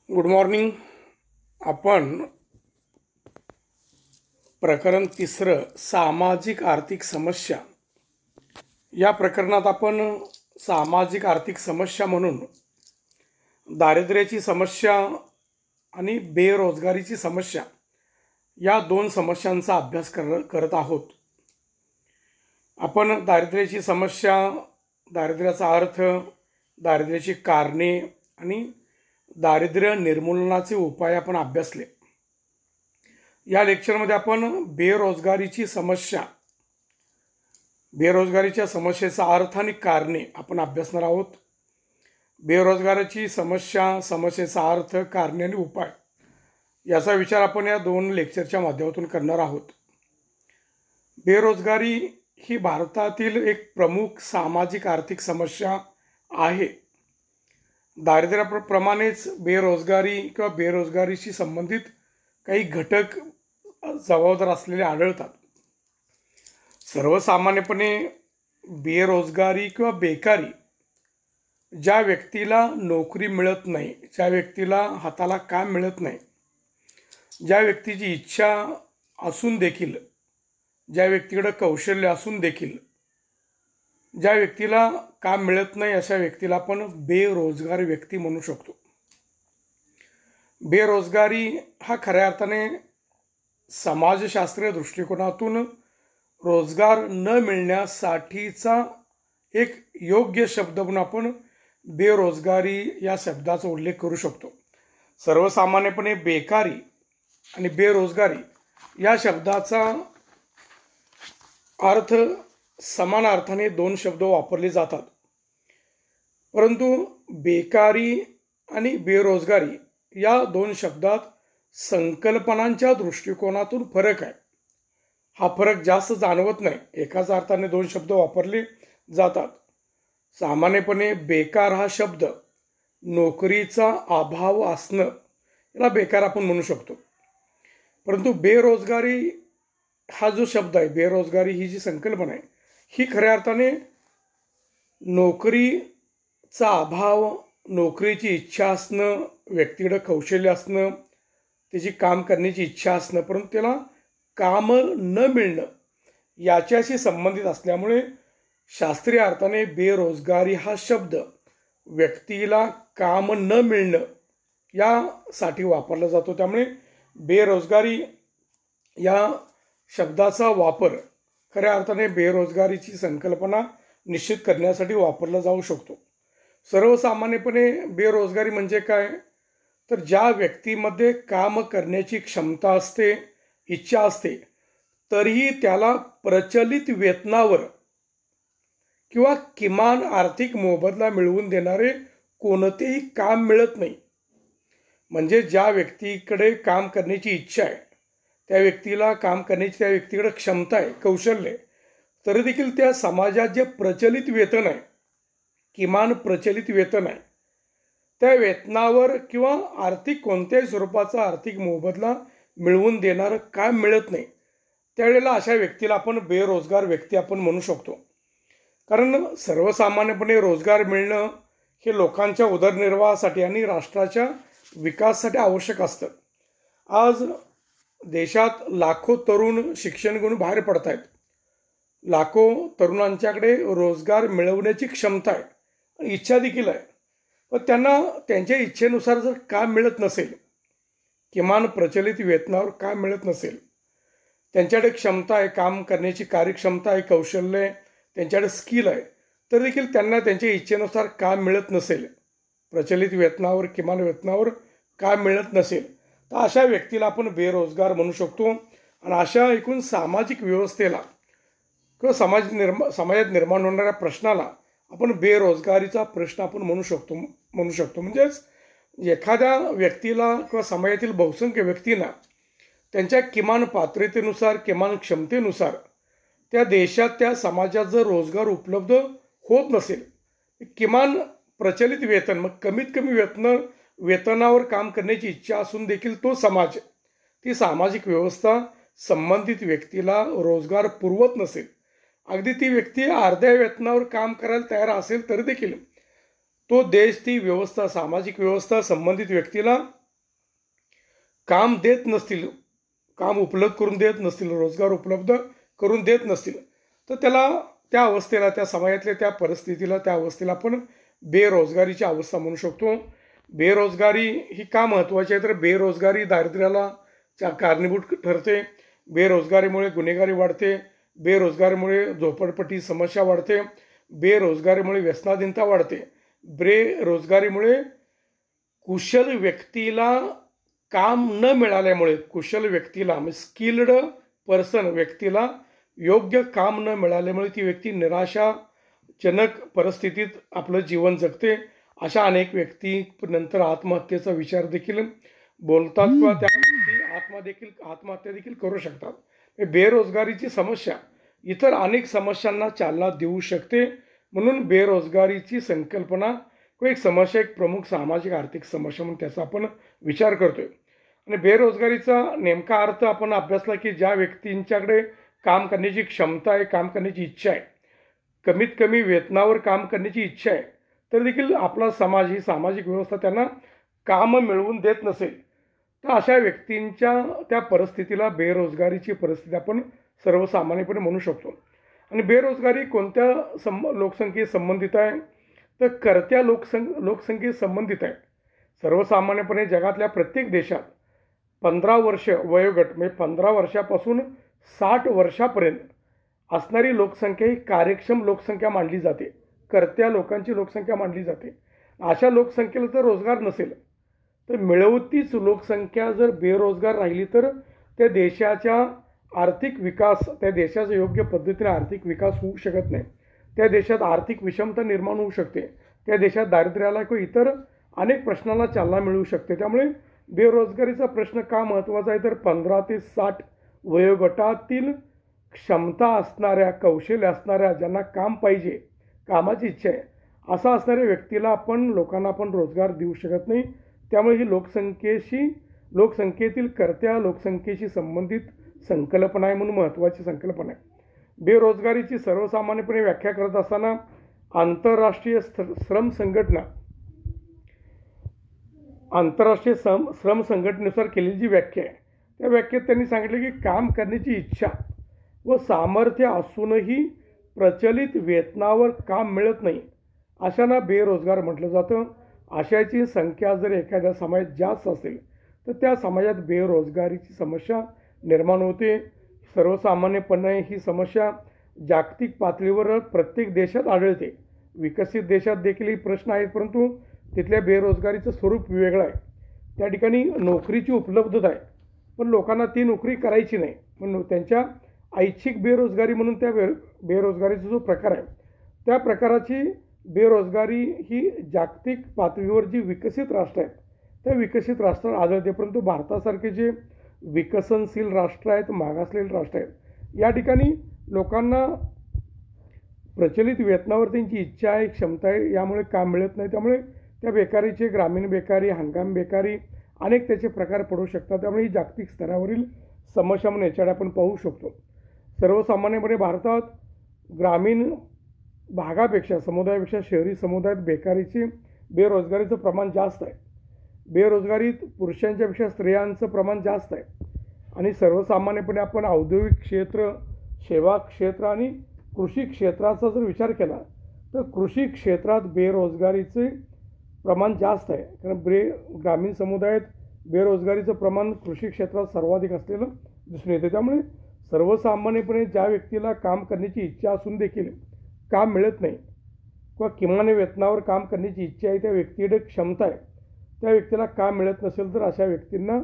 Good morning. आपण प्रकरण 3 सामाजिक आर्थिक समस्या या प्रकरणात आपण सामाजिक आर्थिक समस्या म्हणून दारिद्र्याची समस्या आणि बेरोजगारीची समस्या या दोन समस्यांचा अभ्यास करत आहोत. आपण दारिद्र्याची समस्या, दारिद्र्याचा अर्थ, दारिद्र्याची कारणे आणि दारिद्र्य निर्मूलनाचे उपाय आपण अभ्यासले. या लेक्चरमध्ये आपण बेरोजगारीची समस्या, बेरोजगारीच्या समस्येचा अर्थ आणि कारणे आपण अभ्यासणार आहोत. बेरोजगारीची समस्या, समस्येचा अर्थ, कारणे आणि उपाय याचा विचार आपण या दोन लेक्चरच्या माध्यमातून करणार आहोत. बेरोजगारी ही भारतातील एक प्रमुख सामाजिक आर्थिक समस्या आहे. दारिद्र्याप्रमाणेच बेरोजगारी किंवा बेरोजगारीशी संबंधित काही घटक जबाबदार असलेले आढळतात. सर्वसामान्यपणे बेरोजगारी किंवा बेकारी ज्या व्यक्तीला नोकरी मिळत नाही, ज्या व्यक्तीला हाताला काम मिळत नाही, ज्या व्यक्तीची इच्छा असून देखील, ज्या व्यक्तीकडे कौशल्य असून देखील ज्या व्यक्तीला काम मिळत नाही, अशा व्यक्तीला आपण बेरोजगार व्यक्ती म्हणू शकतो. बेरोजगारी हा खऱ्या अर्थाने समाजशास्त्रीय दृष्टिकोनातून रोजगार न मिळण्यासाठीचा एक योग्य शब्द म्हणून आपण बेरोजगारी या शब्दाचा उल्लेख करू शकतो. सर्वसामान्यपणे बेकारी आणि बेरोजगारी या शब्दाचा अर्थ समान अर्थाने दोन शब्द वापरले जातात, परंतु बेकारी आणि बेरोजगारी या दोन शब्दात संकल्पनांच्या दृष्टिकोनातून फरक आहे. हा फरक जास्त जाणवत नाही. एकाच अर्थाने दोन शब्द वापरले जातात. सामान्यपणे बेकार हा शब्द नोकरीचा अभाव असणं याला बेकार आपण म्हणू शकतो, परंतु बेरोजगारी हा जो शब्द आहे, बेरोजगारी ही जी संकल्पना आहे, ही खऱ्या अर्थाने नोकरीचा अभाव, नोकरीची इच्छा असणं, व्यक्तीकडे कौशल्य असणं, त्याची काम करण्याची इच्छा असणं, परंतु त्याला काम न मिळणं याच्याशी संबंधित असल्यामुळे शास्त्रीय अर्थाने बेरोजगारी हा शब्द व्यक्तीला काम न मिळणं यासाठी वापरला जातो. त्यामुळे बेरोजगारी या शब्दाचा वापर खऱ्या अर्थाने बेरोजगारीची संकल्पना निश्चित करण्यासाठी वापरला जाऊ शकतो. सर्वसामान्यपणे बेरोजगारी म्हणजे काय, तर ज्या व्यक्तीमध्ये काम करण्याची क्षमता असते, इच्छा असते, तरीही त्याला प्रचलित वेतनावर किंवा किमान आर्थिक मोबदला मिळवून देणारे कोणतेही काम मिळत नाही. म्हणजे ज्या व्यक्तीकडे काम करण्याची इच्छा आहे, त्या व्यक्तीला काम करण्याची त्या व्यक्तीकडे क्षमता आहे, कौशल्य आहे, तरी देखील त्या समाजात जे प्रचलित वेतन आहे, किमान प्रचलित वेतन आहे, त्या वेतनावर किंवा आर्थिक कोणत्याही स्वरूपाचा आर्थिक मोबदला मिळवून देणारं काम मिळत नाही. त्यावेळेला अशा व्यक्तीला आपण बेरोजगार व्यक्ती आपण म्हणू शकतो. कारण सर्वसामान्यपणे रोजगार मिळणं हे लोकांच्या उदरनिर्वाहासाठी आणि राष्ट्राच्या विकासासाठी आवश्यक असतं. आज देशात लाखो तरुण शिक्षण घेऊन बाहेर पडत आहेत. लाखो तरुणांच्याकडे रोजगार मिळवण्याची क्षमता आहे आणि इच्छा देखील आहे, पण त्यांना त्यांच्या इच्छेनुसार जर काम मिळत नसेल, किमान प्रचलित वेतनावर काम मिळत नसेल, त्यांच्याकडे क्षमता आहे, काम करण्याची कार्यक्षमता आहे, कौशल्य आहे, त्यांच्याकडे स्किल आहे, तर देखील त्यांना त्यांच्या इच्छेनुसार काम मिळत नसेल, प्रचलित वेतनावर, किमान वेतनावर काम मिळत नसेल, तर अशा व्यक्तीला आपण बेरोजगार म्हणू शकतो. आणि अशा एकूण सामाजिक व्यवस्थेला किंवा समाजात निर्माण होणाऱ्या प्रश्नाला आपण बेरोजगारीचा प्रश्न आपण म्हणू शकतो. म्हणजेच एखाद्या व्यक्तीला किंवा समाजातील बहुसंख्य व्यक्तींना त्यांच्या किमान पात्रतेनुसार, किमान क्षमतेनुसार त्या देशात, त्या समाजात जर रोजगार उपलब्ध होत नसेल, किमान प्रचलित वेतन, मग कमीत कमी वेतनावर काम करण्याची इच्छा असून देखील तो समाज, ती सामाजिक व्यवस्था संबंधित व्यक्तीला रोजगार पुरवत नसेल, अगदी ती व्यक्ती अर्ध्या वेतनावर काम करायला तयार असेल तरी देखील तो देश, ती व्यवस्था, सामाजिक व्यवस्था संबंधित व्यक्तीला काम देत नसतील, काम उपलब्ध करून देत नसतील, रोजगार उपलब्ध करून देत नसतील, तर त्याला, त्या अवस्थेला, त्या समाजातल्या त्या परिस्थितीला, त्या अवस्थेला आपण बेरोजगारीची अवस्था म्हणू शकतो. बेरोजगारी ही का महत्त्वाची आहे, तर बेरोजगारी दारिद्र्याला कारणीभूत ठरते. बेरोजगारीमुळे गुन्हेगारी वाढते, बेरोजगारीमुळे झोपडपट्टी समस्या वाढते, बेरोजगारीमुळे व्यसनाधीनता वाढते, बेरोजगारीमुळे कुशल व्यक्तीला काम न मिळाल्यामुळे, कुशल व्यक्तीला म्हणजे स्किल्ड पर्सन व्यक्तीला योग्य काम न मिळाल्यामुळे ती व्यक्ती निराशाजनक परिस्थितीत आपलं जीवन जगते. अशा अनेक व्यक्ती नंतर आत्महत्येचा विचार देखील बोलतात किंवा त्या व्यक्ती आत्महत्या देखील करू शकतात. बेरोजगारीची समस्या इतर अनेक समस्यांना चालना देऊ शकते. म्हणून बेरोजगारीची संकल्पना एक समस्या, एक प्रमुख सामाजिक आर्थिक समस्या म्हणून त्याचा आपण विचार करतोय. आणि बेरोजगारीचा नेमका अर्थ आपण अभ्यासला की ज्या व्यक्तींच्याकडे काम करण्याची क्षमता आहे, काम करण्याची इच्छा आहे, कमीत कमी वेतनावर काम करण्याची इच्छा आहे, तर देखील आपला समाज, ही सामाजिक व्यवस्था त्यांना काम मिळवून देत नसेल, तर अशा व्यक्तींच्या त्या परिस्थितीला बेरोजगारीची परिस्थिती आपण सर्वसामान्यपणे म्हणू शकतो. आणि बेरोजगारी कोणत्या लोकसंख्येशी संबंधित आहे, तर करत्या लोकसंख्येशी संबंधित आहे. सर्वसामान्यपणे जगातल्या प्रत्येक देशात 15 वर्ष वयोगट म्हणजे 15 वर्षापासून 60 वर्षापर्यंत असणारी लोकसंख्या ही कार्यक्षम लोकसंख्या मानली जाते, करत्या लोकांची लोकसंख्या मानली जाते. अशा लोकसंख्येला जर रोजगार नसेल, तर मिळवतीच लोकसंख्या जर बेरोजगार राहिली, तर त्या देशाच्या आर्थिक विकास, त्या देशाचा योग्य पद्धतीने आर्थिक विकास होऊ शकत नाही. त्या देशात आर्थिक विषमता निर्माण होऊ शकते, त्या देशात दारिद्र्याला किंवा इतर अनेक प्रश्नांना चालना मिळू शकते. त्यामुळे बेरोजगारीचा प्रश्न का महत्त्वाचा आहे, तर 15 ते 60 वयोगटातील क्षमता असणाऱ्या, कौशल्य असणाऱ्या, ज्यांना काम पाहिजे, कामाची इच्छा आहे, असा असणाऱ्या व्यक्तीला लोकांना आपण रोजगार देऊ शकत नाही. त्यामुळे ही लोकसंख्येतील करत्या लोकसंख्येशी संबंधित संकल्पना आहे, म्हणून महत्त्वाची संकल्पना आहे. बेरोजगारीची सर्वसामान्यपणे व्याख्या करत असताना आंतरराष्ट्रीय श्रम संघटनेनुसार केलेली जी व्याख्या आहे, त्या व्याख्येत त्यांनी सांगितले की काम करण्याची इच्छा व सामर्थ्य असूनही प्रचलित वेतनावर काम मिळत नाही, अशांना बेरोजगार म्हटलं जातं. अशाची संख्या जर एखाद्या समाजात जास्त असेल, तर त्या समाजात बेरोजगारीची समस्या निर्माण होते. सर्वसामान्यपणे ही समस्या जागतिक पातळीवर प्रत्येक देशात आढळते. विकसित देशात देखील ही प्रश्न आहेत, परंतु तिथल्या बेरोजगारीचं स्वरूप वेगळं आहे. त्या ठिकाणी नोकरीची उपलब्धता आहे, पण लोकांना ती नोकरी करायची नाही, म्हणून त्यांच्या ऐच्छिक बेरोजगारी म्हणून त्या बेरोजगारीचा जो प्रकार आहे, त्या प्रकाराची बेरोजगारी ही जागतिक पातळीवर जी विकसित राष्ट्र आहेत, त्या विकसित राष्ट्रात आढळते. परंतु भारतासारखे जे विकसनशील राष्ट्र आहेत, मागासलेले राष्ट्र आहेत, या ठिकाणी लोकांना प्रचलित वेतनावर त्यांची इच्छा आहे, क्षमता आहे, यामुळे काम मिळत नाही. त्यामुळे त्या बेकारीचे ग्रामीण बेकारी, हंगाम बेकारी, अनेक त्याचे प्रकार पडू शकतात. त्यामुळे ही जागतिक स्तरावरील समस्या म्हणून याच्याकडे आपण पाहू शकतो. सर्वसामान्यपणे भारतात ग्रामीण भागापेक्षा, समुदायापेक्षा शहरी समुदायात बेरोजगारीचं प्रमाण जास्त आहे. बेरोजगारीत पुरुषांच्यापेक्षा स्त्रियांचं प्रमाण जास्त आहे. आणि सर्वसामान्यपणे आपण औद्योगिक क्षेत्र, सेवा क्षेत्र आणि कृषी क्षेत्राचा जर विचार केला, तर कृषी क्षेत्रात बेरोजगारीचे प्रमाण जास्त आहे. कारण ग्रामीण समुदायात बेरोजगारीचं प्रमाण कृषी क्षेत्रात सर्वाधिक असलेलं दिसून येते. त्यामुळे सर्वसामान्यपणे ज्या व्यक्तीला काम करण्याची इच्छा असून देखील काम मिळत नाही किंवा किमान वेतनावर काम करण्याची इच्छा आहे, त्या व्यक्तीकडे क्षमता आहे, त्या व्यक्तीला काम मिळत नसेल, तर अशा व्यक्तींना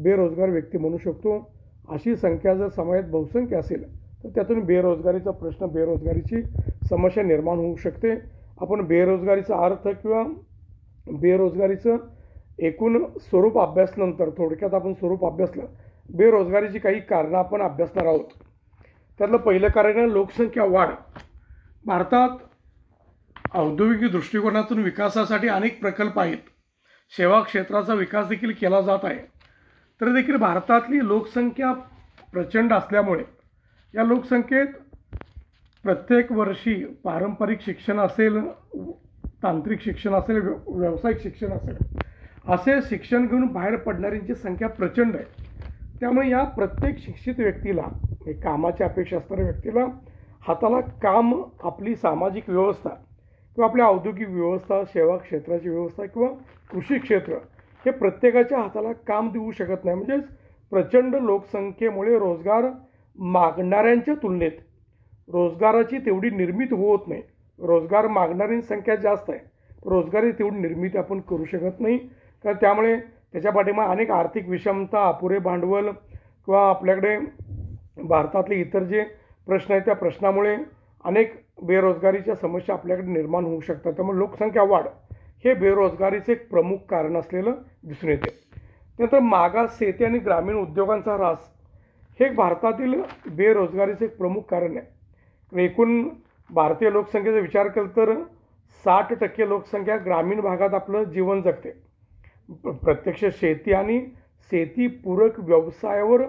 बेरोजगार व्यक्ती म्हणू शकतो. अशी संख्या जर समाजात बहुसंख्य असेल, तर त्यातून बेरोजगारीचा प्रश्न, बेरोजगारीची समस्या निर्माण होऊ शकते. आपण बेरोजगारीचा अर्थ किंवा बेरोजगारीचं एकूण स्वरूप अभ्यासल्यानंतर थोडक्यात आपण स्वरूप अभ्यासलं, बेरोजगारीची काही कारणं आपण अभ्यासणार आहोत. त्यातलं पहिलं कारण आहे लोकसंख्या वाढ. भारतात औद्योगिक दृष्टिकोनातून विकासासाठी अनेक प्रकल्प आहेत, सेवा क्षेत्राचा विकास देखील केला जात आहे. तर देखील भारतातली लोकसंख्या प्रचंड असल्यामुळे या लोकसंख्येत प्रत्येक वर्षी पारंपरिक शिक्षण असेल, तांत्रिक शिक्षण असेल, व्यावसायिक शिक्षण असेल, असे शिक्षण घेऊन बाहेर पडणाऱ्यांची संख्या प्रचंड आहे. त्यामुळे या प्रत्येक शिक्षित व्यक्तीला, कामाची अपेक्षा असणाऱ्या व्यक्तीला हाताला काम, आपली सामाजिक व्यवस्था किंवा आपली औद्योगिक व्यवस्था, सेवा क्षेत्राची व्यवस्था किंवा कृषी क्षेत्र हे प्रत्येकाच्या हाताला काम देऊ शकत नाही. म्हणजेच प्रचंड लोकसंख्येमुळे रोजगार मागणाऱ्यांच्या तुलनेत रोजगाराची तेवढी निर्मिती होत नाही. रोजगार मागणाऱ्यांची संख्या जास्त आहे, रोजगाराची तेवढी निर्मिती आपण करू शकत नाही. कारण त्यामुळे त्याच्या पाठीमागे अनेक आर्थिक विषमता, अपुरे भांडवल किंवा आपल्याकडे भारतातले इतर जे प्रश्न आहेत त्या प्रश्नामुळे अनेक बेरोजगारीच्या समस्या आपल्याकडे निर्माण होऊ शकतात. त्यामुळे लोकसंख्या वाढ हे बेरोजगारीचे एक प्रमुख कारण असलेलं दिसून येते. त्यानंतर मागास शेती आणि ग्रामीण उद्योगांचा ऱ्हास हे भारतातील बेरोजगारीचे एक प्रमुख कारण आहे. एकूण भारतीय लोकसंख्येचा विचार केला तर 60% लोकसंख्या ग्रामीण भागात आपलं जीवन जगते. प्रत्यक्ष शेती आणि शेतीपूरक व्यवसायावर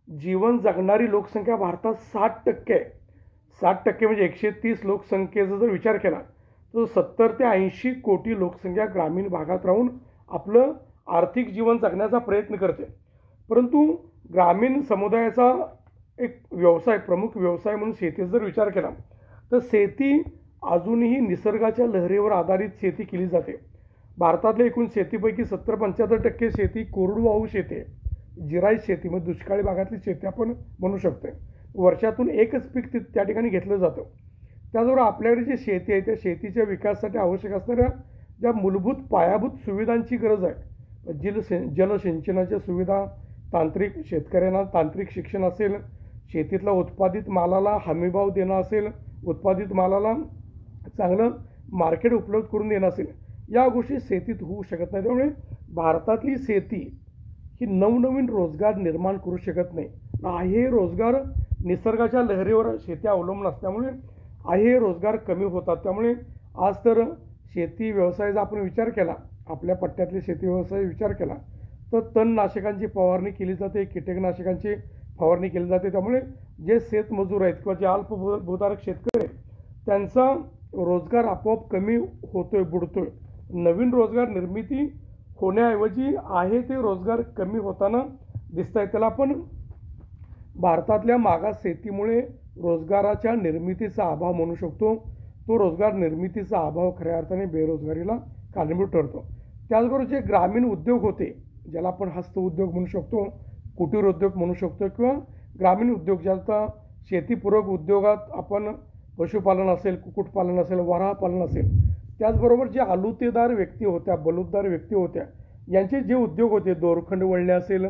जीवन जगणारी लोकसंख्या भारतात 60% आहे. 60% म्हणजे 130 लोकसंख्येचा जर विचार केला तर 70 ते 80 कोटी लोकसंख्या ग्रामीण भागात राहून आपलं आर्थिक जीवन जगण्याचा प्रयत्न करते. परंतु ग्रामीण समुदायाचा एक व्यवसाय, प्रमुख व्यवसाय म्हणून शेतीचा जर विचार केला तर शेती अजूनही निसर्गाच्या लहरीवर आधारित शेती केली जाते. भारतातल्या एकूण शेतीपैकी 70-75% शेती कोरडवाहू शेती आहे. जिरायत शेती म्हणजे दुष्काळी भागातली शेती आपण म्हणू शकतो. वर्षातून एकच पीक त्या ठिकाणी घेतलं जातं. त्याचबरोबर आपल्याकडे जी शेती आहे त्या शेतीच्या विकासासाठी आवश्यक असणाऱ्या ज्या मूलभूत पायाभूत सुविधांची गरज आहे, जलसिंचनाच्या सुविधा, तांत्रिक शेतकऱ्यांना तांत्रिक शिक्षण असेल, शेतीतला उत्पादित मालाला हमीभाव देणं असेल, उत्पादित मालाला चांगलं मार्केट उपलब्ध करून देणं असेल, या गोष्टी शेतीत होऊ शकत नाही. त्यामुळे भारतातली शेती ही नवनवीन रोजगार निर्माण करू शकत नाही. हे रोजगार निसर्गाच्या लहरीवर शेती अवलंबून असल्यामुळे हे रोजगार कमी होतात. त्यामुळे आज तर शेती व्यवसायाचा आपण विचार केला, आपल्या पट्ट्यातले शेती व्यवसाय विचार केला तर तणनाशकांची फवारणी केली जाते, कीटकनाशकांची फवारणी केली जाते. त्यामुळे जे शेतमजूर आहेत किंवा जे अल्पभूधारक शेतकरी आहेत त्यांचा रोजगार आपोआप कमी होतोय, बुडतोय. नवीन रोजगार निर्मिती होण्याऐवजी आहे ते रोजगार कमी होताना दिसत आहे. त्याला आपण भारतातल्या मागास शेतीमुळे रोजगाराच्या निर्मितीचा अभाव म्हणू शकतो. तो रोजगार निर्मितीचा अभाव खऱ्या अर्थाने बेरोजगारीला कारणीभूत ठरतो. त्याचबरोबर जे ग्रामीण उद्योग होते, ज्याला आपण हस्तउद्योग म्हणू शकतो, कुटीर उद्योग म्हणू शकतो किंवा ग्रामीण उद्योग, ज्याचा शेतीपूरक उद्योगात आपण पशुपालन असेल, कुक्कुटपालन असेल, वराहपालन असेल, त्याचबरोबर जे आलुतेदार व्यक्ती होत्या, बलूतदार व्यक्ती होत्या, यांचे जे उद्योग होते, दोरखंड वळणे असेल,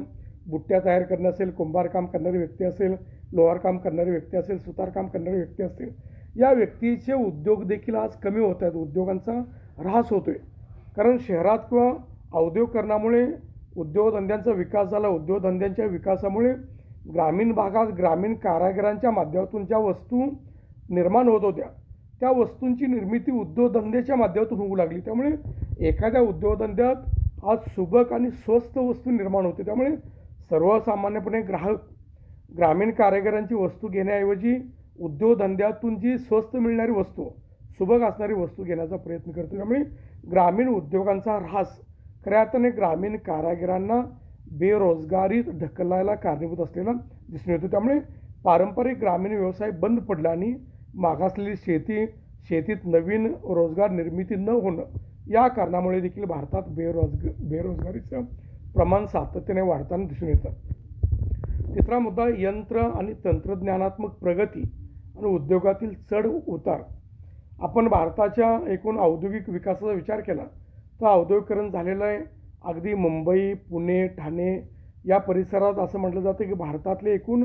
बुट्ट्या तयार करणे असेल, कुंभारकाम करणारी व्यक्ती असेल, लोहारकाम करणारी व्यक्ती असेल, सुतारकाम करणारी व्यक्ती असतील, या व्यक्तीचे उद्योग देखील आज कमी होत आहेत. उद्योगांचा ऱ्हास होतोय. कारण शहरात किंवा औद्योगकरणामुळे उद्योगधंद्यांचा विकास झाला. उद्योगधंद्यांच्या विकासामुळे ग्रामीण भागात ग्रामीण कारागिरांच्या माध्यमातून ज्या वस्तू निर्माण होत होत्या त्या वस्तूंची निर्मिती उद्योगधंद्याच्या माध्यमातून होऊ लागली. त्यामुळे एखाद्या उद्योगधंद्यात आज सुबक आणि स्वस्त वस्तू निर्माण होते. त्यामुळे सर्वसामान्यपणे ग्राहक ग्रामीण कारागिरांची वस्तू घेण्याऐवजी उद्योगधंद्यातून जी स्वस्त मिळणारी वस्तू, सुबक असणारी वस्तू घेण्याचा प्रयत्न करतो. त्यामुळे ग्रामीण उद्योगांचा ऱ्हास खऱ्या अर्थाने ग्रामीण कारागिरांना बेरोजगारीत ढकलायला कारणीभूत असलेला दिसून येतो. त्यामुळे पारंपरिक ग्रामीण व्यवसाय बंद पडला आणि मागासलेली शेतीत नवीन रोजगार निर्मिती न होणं या कारणामुळे देखील भारतात बेरोजगारीचं प्रमाण सातत्याने वाढताना दिसून येतं. तिसरा मुद्दा, यंत्र आणि तंत्रज्ञानात्मक प्रगती आणि उद्योगातील चढ उतार. आपण भारताच्या एकूण औद्योगिक विकासाचा विचार केला तर औद्योगिकरण झालेलं आहे. अगदी मुंबई, पुणे, ठाणे या परिसरात असं म्हटलं जातं की भारतातले एकूण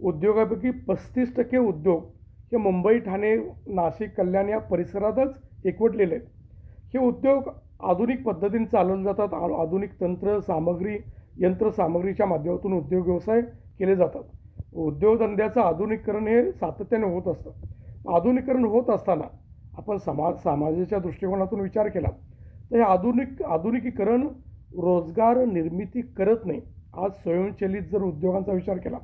उद्योगापैकी 35% उद्योग हे मुंबई, ठाणे, नाशिक, कल्याण या परिसरातच एकवटलेले आहेत. हे उद्योग आधुनिक पद्धतीने चालवले जातात. आधुनिक यंत्रसामग्रीच्या माध्यमातून उद्योग व्यवसाय केले जातात. उद्योगधंद्याचं आधुनिकीकरण हे सातत्याने होत असतं. आधुनिकीकरण होत असताना आपण समाजाच्या दृष्टिकोनातून विचार केला तर हे आधुनिकीकरण रोजगार निर्मिती करत नाही. आज स्वयंचलित जर उद्योगांचा विचार केला,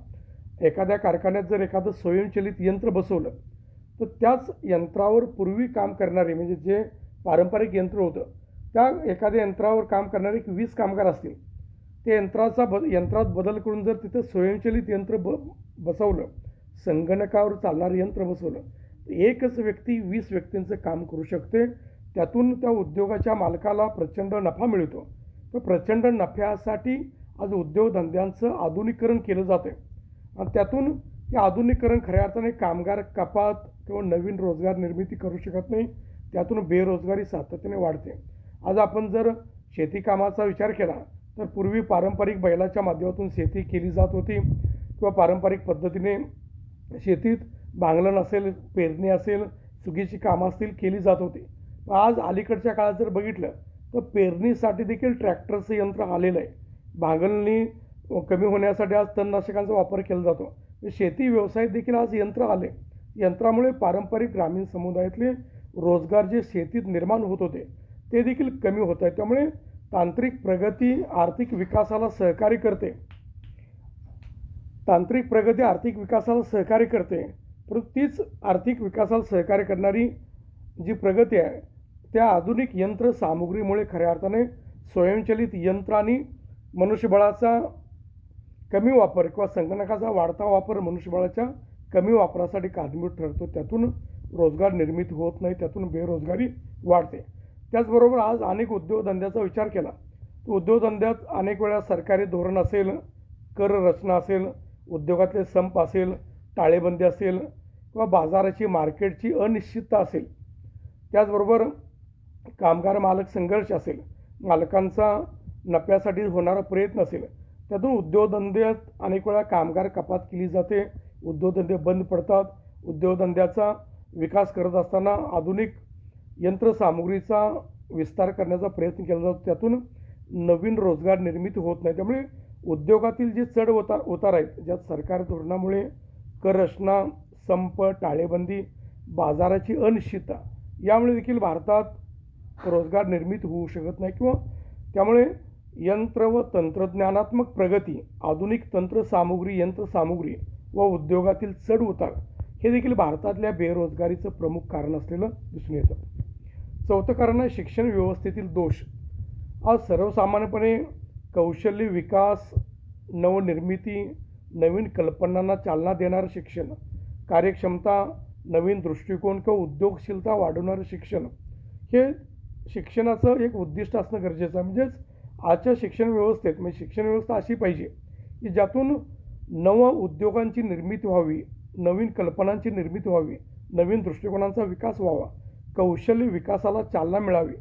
एखाद्या कारखान्यात जर एखादं स्वयंचलित यंत्र बसवलं तर त्याच यंत्रावर पूर्वी काम करणारे म्हणजे जे पारंपरिक यंत्र होतं, त्या एखाद्या यंत्रावर काम करणारे 20 कामगार असतील, ते यंत्रात बदल करून जर तिथं स्वयंचलित यंत्र बसवलं, संगणकावर चालणारं यंत्र बसवलं, तर एकच व्यक्ती 20 व्यक्तींचं काम करू शकते. त्यातून त्या उद्योगाच्या मालकाला प्रचंड नफा मिळतो. तर प्रचंड नफ्यासाठी आज उद्योगधंद्यांचं आधुनिकीकरण केलं जातं आणि त्यातून ते आधुनिकीकरण खऱ्या अर्थाने कामगार कपात किंवा नवीन रोजगार निर्मिती करू शकत नाही. त्यातून बेरोजगारी सातत्याने वाढते. आज आपण जर शेती कामाचा विचार केला तर पूर्वी पारंपरिक बैलाच्या माध्यमातून शेती केली जात होती किंवा पारंपरिक पद्धतीने शेतीत भांगलन असेल, पेरणी असेल, सुगीची कामं असतील केली जात होती. आज अलीकडच्या काळात जर बघितलं तर पेरणीसाठी देखील ट्रॅक्टरचं यंत्र आलेलं आहे. भांगलणी कमी होण्यासाठी आज तणनाशकांचा वापर केला जातो. शेती व्यवसायात देखील आज यंत्र आले. यंत्रामुळे पारंपरिक ग्रामीण समुदायातले रोजगार जे शेतीत निर्माण होत होते ते देखील कमी होत आहेत. त्यामुळे तांत्रिक प्रगती आर्थिक विकासाला सहकार्य करते. परंतु तीच आर्थिक विकासाला सहकार्य करणारी जी प्रगती आहे त्या आधुनिक यंत्र सामुग्रीमुळे खऱ्या अर्थाने स्वयंचलित यंत्र आणि मनुष्यबळाचा कमी वापर किंवा संगणकाचा वाढता वापर मनुष्यबळाच्या कमी वापरासाठी कारणीभूत ठरतो. त्यातून रोजगार निर्मिती होत नाही, त्यातून बेरोजगारी वाढते. त्याचबरोबर आज अनेक उद्योगधंद्याचा विचार केला तर उद्योगधंद्यात अनेक वेळा सरकारी धोरण असेल, कर रचना असेल, उद्योगातले संप असेल, टाळेबंदी असेल किंवा बाजाराची मार्केटची अनिश्चितता असेल, त्याचबरोबर कामगार मालक संघर्ष असेल, मालकांचा नफ्यासाठी होणारा प्रयत्न असेल, त्यातून उद्योगधंद्यात अनेक वेळा कामगार कपात केली जाते, उद्योगधंदे बंद पडतात. उद्योगधंद्याचा विकास करत असताना आधुनिक यंत्रसामुग्रीचा विस्तार करण्याचा प्रयत्न केला जातो. त्यातून नवीन रोजगार निर्मिती होत नाही. त्यामुळे उद्योगातील जे चढ उतार आहेत, ज्यात सरकार धोरणामुळे कर रचना, संप, टाळेबंदी, बाजाराची अनिश्चितता यामुळे देखील भारतात रोजगार निर्मिती होऊ शकत नाही किंवा त्यामुळे यंत्र व तंत्रज्ञानात्मक प्रगती, आधुनिक यंत्रसामुग्री व उद्योगातील चढ उतार हे देखील भारतातल्या बेरोजगारीचं प्रमुख कारण असलेलं दिसून येतं. चौथं कारण आहे शिक्षण व्यवस्थेतील दोष. आज सर्वसामान्यपणे कौशल्य विकास, नवनिर्मिती, नवीन कल्पनांना चालना देणारं शिक्षण, कार्यक्षमता, नवीन दृष्टिकोन किंवा उद्योगशीलता वाढवणारं शिक्षण हे शिक्षणाचं एक उद्दिष्ट असणं गरजेचं आहे. म्हणजेच आजच्या शिक्षण व्यवस्थेत शिक्षण व्यवस्था अशी पाहिजे की ज्यातून नव उद्योगांची निर्मिती व्हावी, नवीन कल्पनांची निर्मिती व्हावी, नवीन दृष्टिकोनांचा विकास व्हावा, कौशल्य विकासाला चालना मिळावी,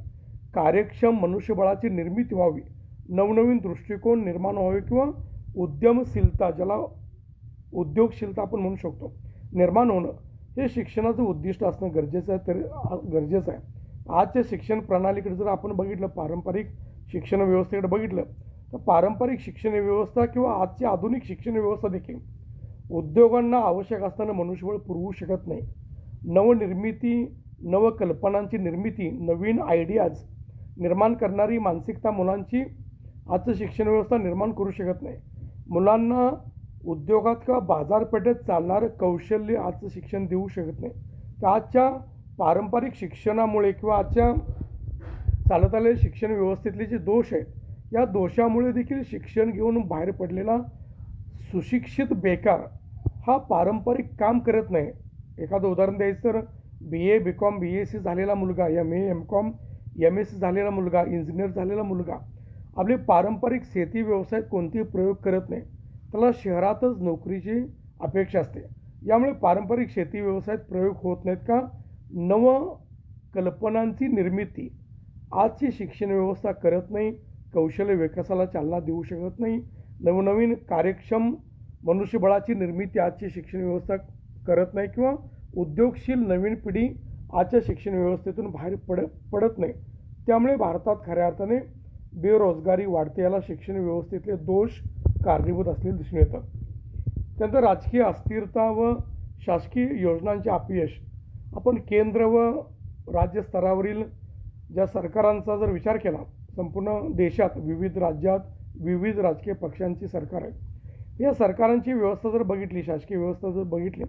कार्यक्षम मनुष्यबळाची निर्मिती व्हावी, नवनवीन दृष्टिकोन निर्माण व्हावे किंवा उद्यमशीलता, ज्याला उद्योगशीलता आपण म्हणू शकतो, निर्माण होणं हे शिक्षणाचं उद्दिष्ट असणं गरजेचं आहे. आजच्या शिक्षण प्रणालीकडे जर आपण बघितलं, पारंपरिक शिक्षण व्यवस्थेकडे बघितलं तर पारंपरिक शिक्षण व्यवस्था किंवा आजची आधुनिक शिक्षण व्यवस्था देखील उद्योगांना आवश्यक असताना मनुष्यबळ पुरवू शकत नाही. नवनिर्मिती, नवकल्पनांची निर्मिती, नवीन आयडियाज निर्माण करणारी मानसिकता मुलांची आजचं शिक्षण व्यवस्था निर्माण करू शकत नाही. मुलांना उद्योगात किंवा बाजारपेठेत चालणारं कौशल्य आजचं शिक्षण देऊ शकत नाही. तर आजच्या पारंपरिक शिक्षणामुळे किंवा आजच्या चालत आलेल्या शिक्षण व्यवस्थेतले जे दोष आहेत, या दोषामुळे देखील शिक्षण घेऊन बाहेर पडलेला सुशिक्षित बेकार हा पारंपरिक काम करत नाही. एखादं उदाहरण द्यायचं तर BA, BCom, BSc झालेला मुलगा, MA, MCom, MSc झालेला मुलगा, इंजिनियर झालेला मुलगा आपले पारंपरिक शेती व्यवसायात कोणतेही प्रयोग करत नाही. त्याला शहरातच नोकरीची अपेक्षा असते. यामुळे पारंपरिक शेती व्यवसायात प्रयोग होत नाहीत का नव कल्पनांची निर्मिती आजची शिक्षण व्यवस्था करत नाही. कौशल्य विकासाला चालना देऊ शकत नाही. नवनवीन कार्यक्षम मनुष्यबळाची निर्मिती आजची शिक्षण व्यवस्था करत नाही किंवा उद्योगशील नवीन पिढी आजच्या शिक्षण व्यवस्थेतून बाहेर पडत नाही. त्यामुळे भारतात खऱ्या अर्थाने बेरोजगारी वाढते. याला शिक्षण व्यवस्थेतले दोष कारणीभूत असलेले दिसून येतात. त्यानंतर राजकीय अस्थिरता व शासकीय योजनांचे अपयश. आपण केंद्र व राज्य स्तरावरील ज्या सरकारांचा जर विचार केला, संपूर्ण देशात विविध राज्यात विविध राजकीय पक्षांची सरकार आहेत. या सरकारांची व्यवस्था जर बघितली, शासकीय व्यवस्था जर बघितली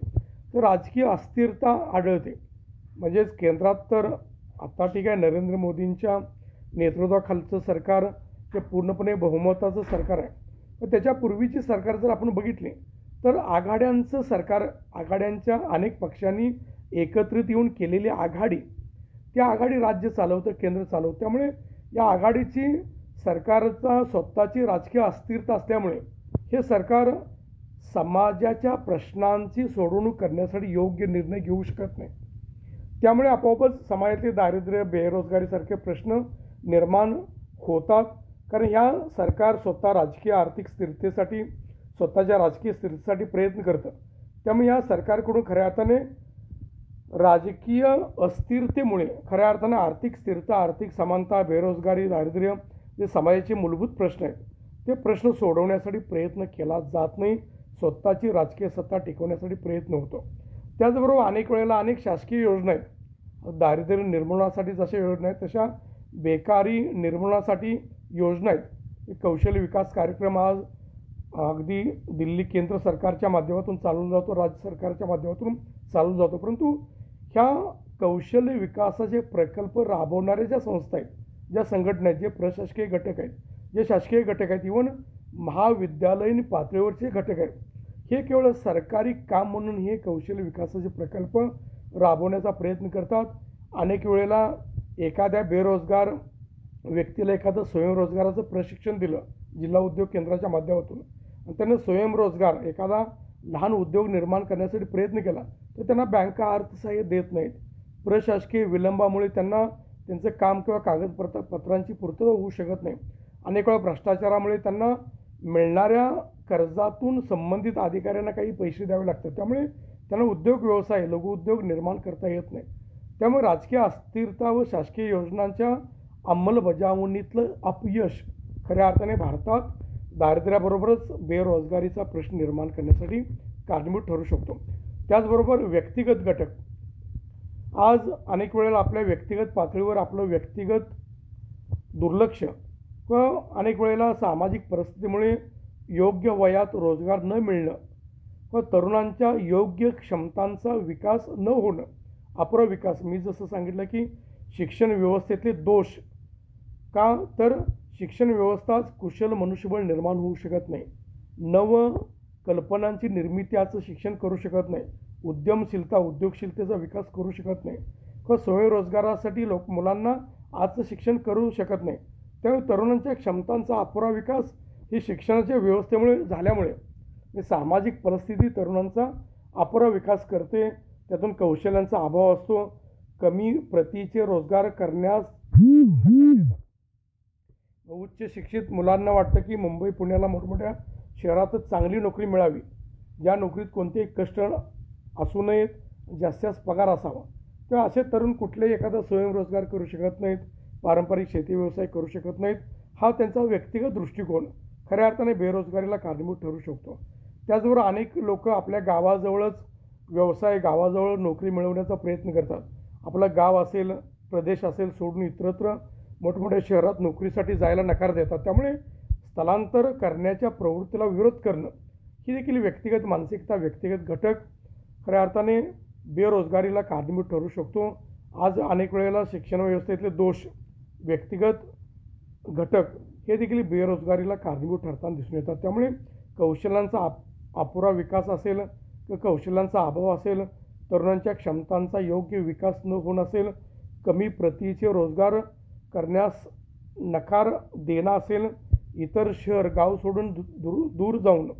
तर राजकीय अस्थिरता आढळते. म्हणजेच केंद्रात तर आता ठीक आहे, नरेंद्र मोदींच्या नेतृत्वाखालचं सरकार हे पूर्णपणे बहुमताचं सरकार आहे. तर त्याच्यापूर्वीची सरकार जर आपण बघितली तर आघाड्यांचं सरकार, आघाड्यांच्या अनेक पक्षांनी एकत्रित येऊन केलेली आघाडी, त्या आघाडी राज्य चालवतं, केंद्र चालवतं. त्यामुळे या आघाडीची सरकारचा स्वतःची राजकीय अस्थिरता असल्यामुळे हे सरकार समाजाच्या प्रश्नांची सोडवणूक करण्यासाठी योग्य निर्णय घेऊ शकत नाही. त्यामुळे आपोआपच समाजातले दारिद्र्य, बेरोजगारीसारखे प्रश्न निर्माण होतात. कारण ह्या सरकार स्वतः राजकीय आर्थिक स्थिरतेसाठी, स्वतःच्या राजकीय स्थिरतेसाठी प्रयत्न करतं. त्यामुळे या सरकारकडून खऱ्या अर्थाने राजकीय अस्थिरतेमुळे खऱ्या अर्थाने आर्थिक स्थिरता, आर्थिक समानता, बेरोजगारी, दारिद्र्य जे समाजाचे मूलभूत प्रश्न आहेत ते प्रश्न सोडवण्यासाठी प्रयत्न केला जात नाही. स्वतःची राजकीय सत्ता टिकवण्यासाठी प्रयत्न होतो. त्याचबरोबर अनेक वेळेला अनेक शासकीय योजना आहेत, दारिद्र्य निर्मूलनासाठी जशा योजना आहेत तशा बेकारी निर्मूलनासाठी योजना आहेत. कौशल्य विकास कार्यक्रम आज अगदी दिल्ली केंद्र सरकारच्या माध्यमातून चालवला जातो, राज्य सरकारच्या माध्यमातून चालवला जातो. परंतु ह्या कौशल्य विकासाचे प्रकल्प राबवणाऱ्या ज्या संस्था आहेत, ज्या संघटना आहेत, जे प्रशासकीय घटक आहेत, जे शासकीय घटक आहेत, इव्हन महाविद्यालयीन पातळीवरचे घटक आहेत, हे केवळ सरकारी काम म्हणून हे कौशल्य विकासाचे प्रकल्प राबवण्याचा प्रयत्न करतात. अनेक वेळेला एखाद्या बेरोजगार व्यक्तीला एखादं स्वयंरोजगाराचं प्रशिक्षण दिलं जिल्हा उद्योग केंद्राच्या माध्यमातून, आणि त्यानं स्वयंरोजगार एखादा लहान उद्योग निर्माण करण्यासाठी प्रयत्न केला, तर त्यांना बँका अर्थसहाय्य देत नाहीत. प्रशासकीय विलंबामुळे त्यांना त्यांचं काम किंवा कागदपत्रांची पूर्तता होऊ शकत नाही. अनेक वेळा भ्रष्टाचारामुळे त्यांना मिळणाऱ्या कर्जातून संबंधित अधिकाऱ्यांना काही पैसे द्यावे लागतात. त्यामुळे त्यांना उद्योग व्यवसाय, लघुउद्योग निर्माण करता येत नाही. त्यामुळे राजकीय अस्थिरता व शासकीय योजनांच्या अंमलबजावणीतलं अपयश खऱ्या अर्थाने भारतात दारिद्र्याबरोबरच बेरोजगारीचा प्रश्न निर्माण करण्यासाठी कारणीभूत ठरू शकतो. त्याचबरोबर व्यक्तिगत घटक, आज अनेक वेळेला आपल्या व्यक्तिगत पातळीवर आपलं व्यक्तिगत दुर्लक्ष व अनेक वेळेला सामाजिक परिस्थितीमुळे योग्य वयात रोजगार न मिळणं व तरुणांच्या योग्य क्षमतांचा विकास न होणं, अपुरा विकास. मी जसं सांगितलं की शिक्षण व्यवस्थेतले दोष, का तर शिक्षण व्यवस्थाच कुशल मनुष्यबळ निर्माण होऊ शकत नाही, नव कल्पनांची निर्मितीचं शिक्षण करू शकत नाही, उद्यमशीलता, उद्योगशीलतेचा विकास करू शकत नाही, किंवा स्वयंरोजगारासाठी मुलांना आजचं शिक्षण करू शकत नाही. त्यामुळे तरुणांच्या क्षमतांचा अपुरा विकास ही शिक्षणाच्या व्यवस्थेमुळे झाल्यामुळे सामाजिक परिस्थिती तरुणांचा अपुरा विकास करते. त्यातून कौशल्यांचा अभाव असतो, कमी प्रतीचे रोजगार करण्यास उच्च शिक्षित मुलांना वाटतं की मुंबई पुण्याला मोठमोठ्या शहरातच चांगली नोकरी मिळावी, ज्या नोकरीत कोणतेही कष्ट असू नयेत, जास्तीत पगार असावा. तेव्हा असे तरुण कुठलेही एखादा स्वयंरोजगार करू शकत नाहीत, पारंपरिक शेती व्यवसाय करू शकत नाहीत. हा त्यांचा व्यक्तिगत दृष्टिकोन खऱ्या अर्थाने बेरोजगारीला कारणीभूत ठरू शकतो. त्याचबरोबर अनेक लोक आपल्या गावाजवळच व्यवसाय, गावाजवळ नोकरी मिळवण्याचा प्रयत्न करतात. आपलं गाव असेल, प्रदेश असेल सोडून इतरत्र मोठमोठ्या शहरात नोकरीसाठी जायला नकार देतात. त्यामुळे स्थलांतर करण्याच्या प्रवृत्तीला विरोध करणं ही देखील व्यक्तिगत मानसिकता, व्यक्तिगत घटक खऱ्या अर्थाने बेरोजगारीला कारणीभूत ठरू शकतो. आज अनेक वेळेला शिक्षण व्यवस्थेतले दोष, व्यक्तिगत घटक हे देखील बेरोजगारीला कारणीभूत ठरताना दिसून येतात. त्यामुळे कौशल्यांचा अपुरा विकास असेल किंवा कौशल्यांचा अभाव असेल, तरुणांच्या क्षमतांचा योग्य विकास न होणं असेल, कमी प्रतीचे रोजगार करण्यास नकार देणं असेल, इतर शहर, गाव सोडून दूर जाऊन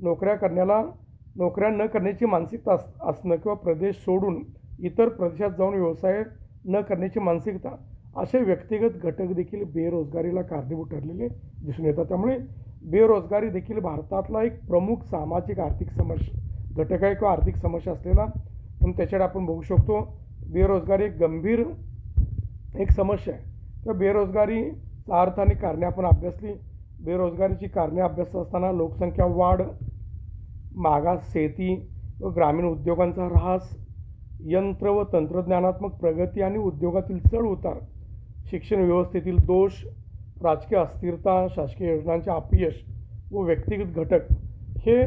नोकऱ्या न करण्याची मानसिकता असणं किंवा प्रदेश सोडून इतर प्रदेशात जाऊन व्यवसाय न करण्याची मानसिकता, असे व्यक्तिगत घटक देखील बेरोजगारीला कारणीभूत ठरलेले दिसून येतात. त्यामुळे बेरोजगारी देखील भारतातला एक प्रमुख सामाजिक आर्थिक समस्या घटक आहे किंवा आर्थिक समस्या असलेला, म्हणून त्याच्याकडे आपण बघू शकतो. बेरोजगारी एक गंभीर एक समस्या आहे. तर बेरोजगारीचा अर्थ आणि कारणे आपण अभ्यासली. बेरोजगारीची कारणे अभ्यासत असताना लोकसंख्या वाढ, मागास शेती व ग्रामीण उद्योगांचा ऱ्हास, यंत्र व तंत्रज्ञानात्मक प्रगती आणि उद्योगातील चढ उतार, शिक्षण व्यवस्थेतील दोष, राजकीय अस्थिरता, शासकीय योजनांचे अपयश व व्यक्तिगत घटक, हे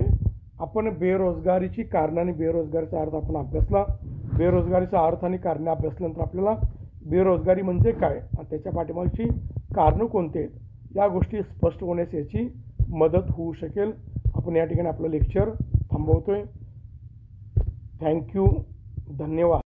आपण बेरोजगारीची कारणं आणि बेरोजगारीचा अर्थ आपण अभ्यासला. बेरोजगारीचा अर्थ आणि कारणे अभ्यासल्यानंतर आपल्याला बेरोजगारी म्हणजे काय आणि त्याच्या पाठीमागची कारणं कोणती आहेत या गोष्टी स्पष्ट होण्यास याची मदत होऊ शकेल. आपण या ठिकाणी आपलं लेक्चर थांबवतोय. थँक्यू. धन्यवाद.